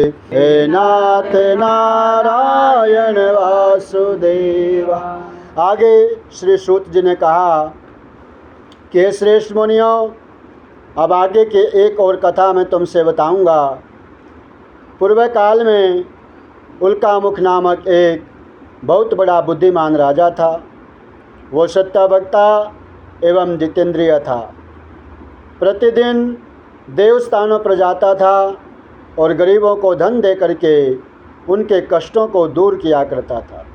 हे नाथ नारायण वासुदेवा। आगे श्री सूत जी ने कहा कि श्रेष्ठ मुनियों, अब आगे के एक और कथा मैं तुमसे बताऊंगा। पूर्व काल में उल्कामुख नामक एक बहुत बड़ा बुद्धिमान राजा था। वो सत्यवक्ता एवं जितेंद्रिय था। प्रतिदिन देवस्थानों पर जाता था और गरीबों को धन दे करके उनके कष्टों को दूर किया करता था।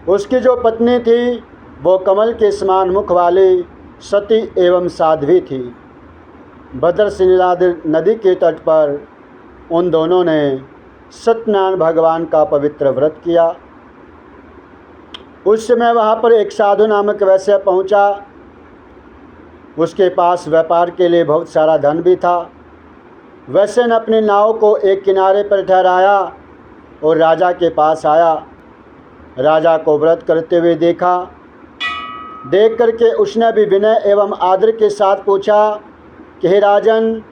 उसकी जो पत्नी थी वो कमल के समान मुख वाली सती एवं साध्वी थी। भद्रसिंह नदी के तट पर उन दोनों ने सत्यनारायण भगवान का पवित्र व्रत किया। उस समय वहाँ पर एक साधु नामक वैश्य पहुँचा। उसके पास व्यापार के लिए बहुत सारा धन भी था। वैश्य ने अपनी नाव को एक किनारे पर ठहराया और राजा के पास आया। राजा को व्रत करते हुए देखा। देख करके उसने भी विनय एवं आदर के साथ पूछा कि हे राजन,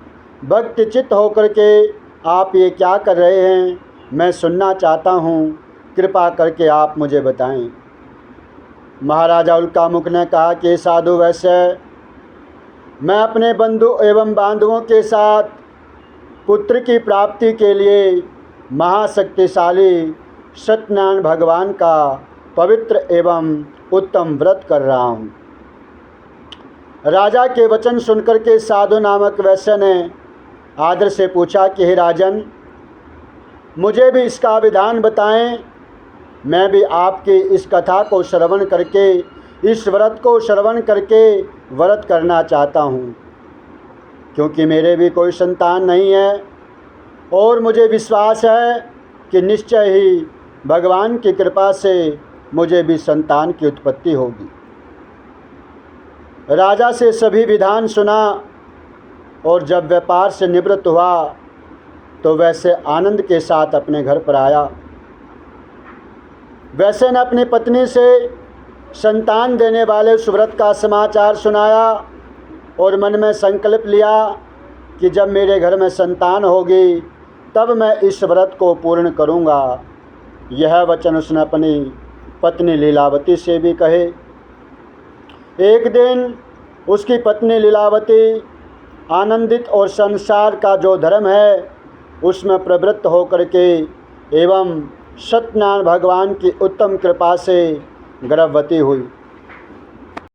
भक्ति चित्त होकर के आप ये क्या कर रहे हैं? मैं सुनना चाहता हूँ, कृपा करके आप मुझे बताएं। महाराजा उल्कामुख ने कहा कि साधु वैश्य, मैं अपने बंधु एवं बांधवों के साथ पुत्र की प्राप्ति के लिए महाशक्तिशाली सत्यनारायण भगवान का पवित्र एवं उत्तम व्रत कर रहा हूँ। राजा के वचन सुनकर के साधु नामक वैश्य ने आदर से पूछा कि हे राजन, मुझे भी इसका विधान बताएं। मैं भी आपकी इस कथा को श्रवण करके, इस व्रत को श्रवण करके व्रत करना चाहता हूँ, क्योंकि मेरे भी कोई संतान नहीं है और मुझे विश्वास है कि निश्चय ही भगवान की कृपा से मुझे भी संतान की उत्पत्ति होगी। राजा से सभी विधान सुना और जब व्यापार से निवृत्त हुआ तो वैसे आनंद के साथ अपने घर पर आया। वैसे ने अपनी पत्नी से संतान देने वाले उस व्रत का समाचार सुनाया और मन में संकल्प लिया कि जब मेरे घर में संतान होगी तब मैं इस व्रत को पूर्ण करूँगा। यह वचन उसने अपनी पत्नी लीलावती से भी कहे। एक दिन उसकी पत्नी लीलावती आनंदित और संसार का जो धर्म है उसमें प्रवृत्त होकर के एवं सत्यनारायण भगवान की उत्तम कृपा से गर्भवती हुई।